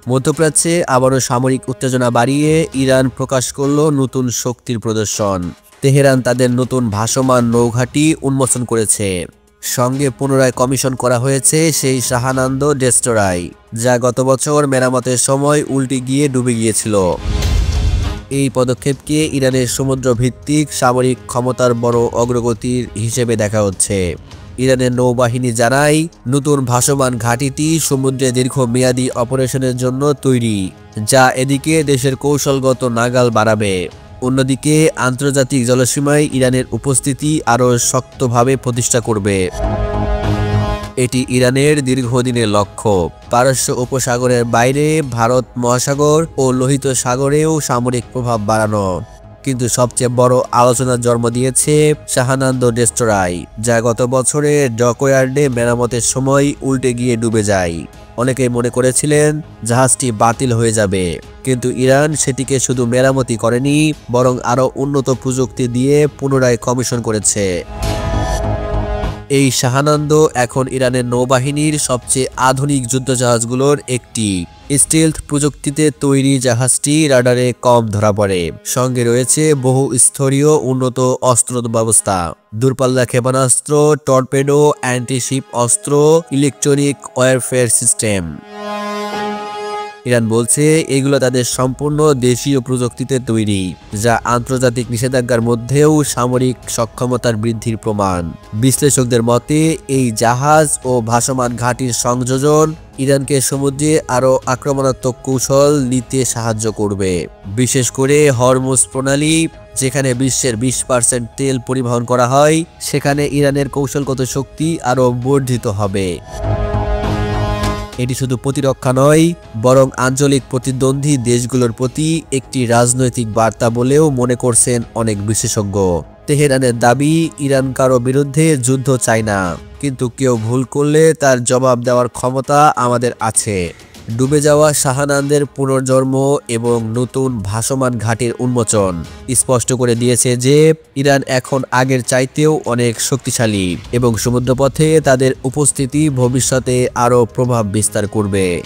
মধ্যপ্রাচ্যে আবারও সামরিক উত্তেজনা বাড়িয়ে ইরান প্রকাশ করল নতুন শক্তির প্রদর্শন। তেহরান তাদের নতুন ভাসমান নৌঘাঁটি উন্মোচন করেছে। সঙ্গে পুনরায় কমিশন করা হয়েছে সেই শাহানান্দ ডেস্ট্রয়ার, যা গত বছর মেরামতের সময় উল্টে গিয়ে ডুবে গিয়েছিল। এই পদক্ষেপকে ইরানের সমুদ্রভিত্তিক সামরিক ক্ষমতার বড় অগ্রগতির হিসেবে দেখা হচ্ছে। ইরানের নৌবাহিনী জানায়, নতুন ভাসমান ঘাঁটিটি সমুদ্রে দীর্ঘমেয়াদী অপারেশনের জন্য তৈরি, যা এদিকে দেশের কৌশলগত নাগাল বাড়াবে। অন্যদিকে আন্তর্জাতিক জলসীমায় ইরানের উপস্থিতি আরও শক্তভাবে প্রতিষ্ঠা করবে। এটি ইরানের দীর্ঘদিনের লক্ষ্য, পারস্য উপসাগরের বাইরে ভারত মহাসাগর ও লোহিত সাগরেও সামরিক প্রভাব বাড়ানো। কিন্তু সবচেয়ে বড় আলোচনার জন্ম দিয়েছে শাহানান্দ ডেস্ট্রয়ার, যা গত বছরে ডকইয়ার্ডে মেরামতের সময় উল্টে গিয়ে ডুবে যায়। অনেকেই মনে করেছিলেন জাহাজটি বাতিল হয়ে যাবে, কিন্তু ইরান সেটিকে শুধু মেরামতি করেনি, বরং আরও উন্নত প্রযুক্তি দিয়ে পুনরায় কমিশন করেছে। এই শাহানান্দ এখন ইরানের নৌবাহিনীর সবচেয়ে আধুনিক যুদ্ধজাহাজগুলোর একটি। স্টিলথ প্রযুক্তিতে তৈরি জাহাজটি রাডারে কম ধরা পড়ে। সঙ্গে রয়েছে বহু স্তরীয় উন্নত অস্ত্র ব্যবস্থা, দূরপাল্লা ক্ষেপণাস্ত্র, টর্পেডো, অ্যান্টি-শিপ অস্ত্র, ইলেকট্রনিক ওয়ারফেয়ার সিস্টেম। ইরান বলছে এগুলো তাদের সম্পূর্ণ দেশীয় প্রযুক্তিতে তৈরি, যা আন্তর্জাতিক নিষেধাজ্ঞার মধ্যেও সামরিক সক্ষমতার বৃদ্ধির প্রমাণ। বিশ্লেষকদের মতে এই জাহাজ ও ভাসমান ঘাঁটির সংযোজন ইরানকে সমুদ্রে আরও আক্রমণাত্মক কৌশল নিতে সাহায্য করবে, বিশেষ করে হরমুজ প্রণালী, যেখানে বিশ্বের 20% তেল পরিবহন করা হয়। সেখানে ইরানের কৌশলগত শক্তি আরও বর্ধিত হবে। এটি শুধু প্রতিরক্ষা নয়, বরং আঞ্চলিক প্রতিদ্বন্দ্বী দেশগুলোর প্রতি একটি রাজনৈতিক বার্তা বলেও মনে করছেন অনেক বিশেষজ্ঞ। তেহরানের দাবি, ইরান কারো বিরুদ্ধে যুদ্ধ চায় না, কিন্তু কেউ ভুল করলে তার জবাব দেওয়ার ক্ষমতা আমাদের আছে। ডুবে যাওয়া শাহানান্দের পুনর্জন্ম এবং নতুন ভাসমান ঘাঁটির উন্মোচন স্পষ্ট করে দিয়েছে যে ইরান এখন আগের চাইতেও অনেক শক্তিশালী এবং সমুদ্রপথে তাদের উপস্থিতি ভবিষ্যতে আরও প্রভাব বিস্তার করবে।